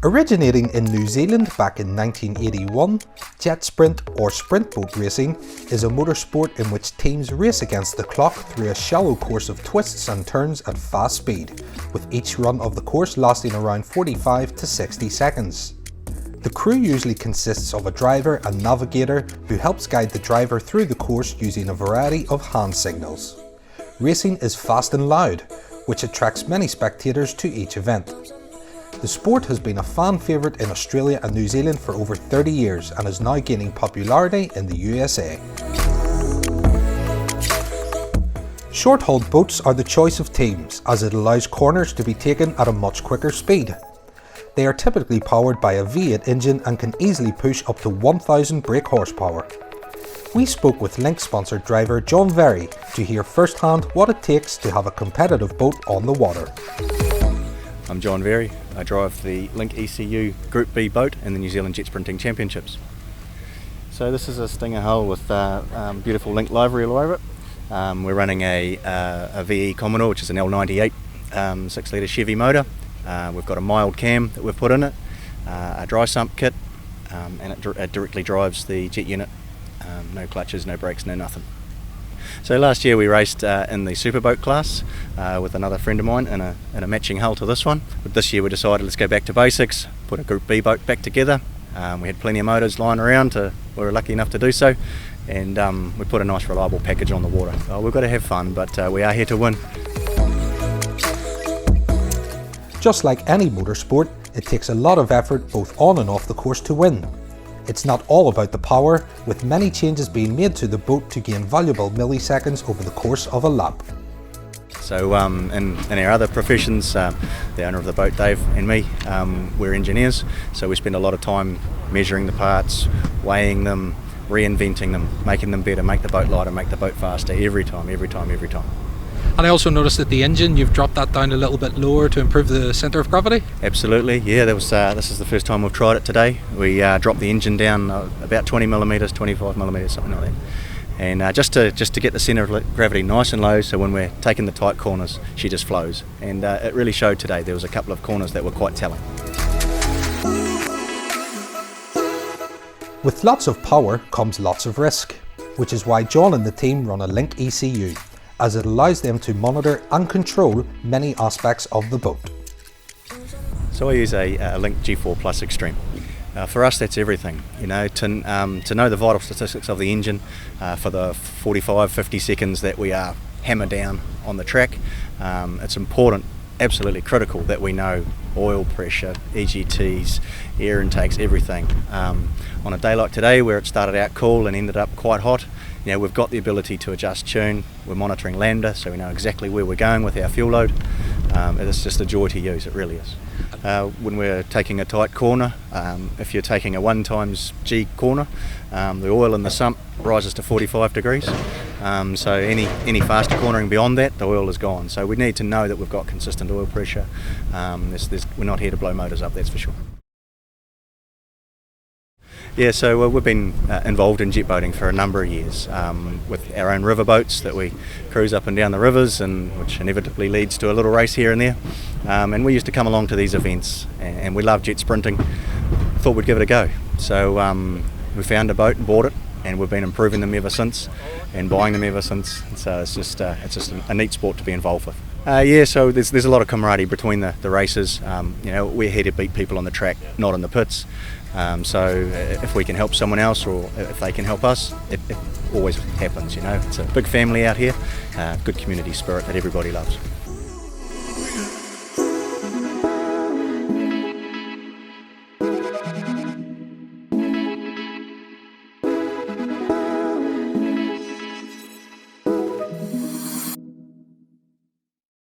Originating in New Zealand back in 1981, Jetsprint or sprint boat racing is a motorsport in which teams race against the clock through a shallow course of twists and turns at fast speed, with each run of the course lasting around 45 to 60 seconds. The crew usually consists of a driver and navigator who helps guide the driver through the course using a variety of hand signals. Racing is fast and loud, which attracts many spectators to each event. The sport has been a fan favourite in Australia and New Zealand for over 30 years and is now gaining popularity in the USA. Short-hauled boats are the choice of teams as it allows corners to be taken at a much quicker speed. They are typically powered by a V8 engine and can easily push up to 1000 brake horsepower. We spoke with Link-sponsored driver John Very to hear firsthand what it takes to have a competitive boat on the water. I'm John Very. I drive the Link ECU Group B boat in the New Zealand Jetsprinting Championships. So this is a Stinger hull with beautiful Link livery all over it. We're running a VE Commodore, which is an L98 6-litre Chevy motor. We've got a mild cam that we've put in it, a dry sump kit, and it directly drives the jet unit. No clutches, no brakes, no nothing. So last year we raced in the superboat class with another friend of mine in a matching hull to this one. But this year we decided let's go back to basics, put a Group B boat back together. We had plenty of motors lying around, we were lucky enough to do so, and we put a nice reliable package on the water. We've got to have fun, but we are here to win. Just like any motorsport, it takes a lot of effort both on and off the course to win. It's not all about the power, with many changes being made to the boat to gain valuable milliseconds over the course of a lap. So in our other professions, the owner of the boat, Dave, and me, we're engineers, so we spend a lot of time measuring the parts, weighing them, reinventing them, making them better, make the boat lighter, make the boat faster, every time. And I also noticed that the engine, you've dropped that down a little bit lower to improve the centre of gravity? Absolutely, yeah. This is the first time we've tried it today. We dropped the engine down about 20mm, 25mm, something like that. And just to get the centre of gravity nice and low, so when we're taking the tight corners, she just flows. And it really showed today. There was a couple of corners that were quite telling. With lots of power comes lots of risk, which is why John and the team run a Link ECU, as it allows them to monitor and control many aspects of the boat. So I use a Link G4 Plus Extreme. For us, that's everything. You know, to know the vital statistics of the engine for the 45-50 seconds that we are hammered down on the track. It's important, absolutely critical, that we know oil pressure, EGTs, air intakes, everything. On a day like today, where it started out cool and ended up quite hot, you know, we've got the ability to adjust tune. We're monitoring lambda, so we know exactly where we're going with our fuel load. It's just a joy to use, it really is. When we're taking a tight corner, if you're taking a 1x-G corner, the oil in the sump rises to 45 degrees. So any faster cornering beyond that, the oil is gone. So we need to know that we've got consistent oil pressure. We're not here to blow motors up, that's for sure. Yeah, so we've been involved in jet boating for a number of years with our own river boats that we cruise up and down the rivers, and which inevitably leads to a little race here and there. And we used to come along to these events, and we love jet sprinting. Thought we'd give it a go. So we found a boat and bought it, and we've been improving them ever since and buying them ever since. So it's just a neat sport to be involved with. Yeah, so there's a lot of camaraderie between the races. You know, we're here to beat people on the track, not in the pits. So if we can help someone else, or if they can help us, it always happens. You know, it's a big family out here, good community spirit that everybody loves.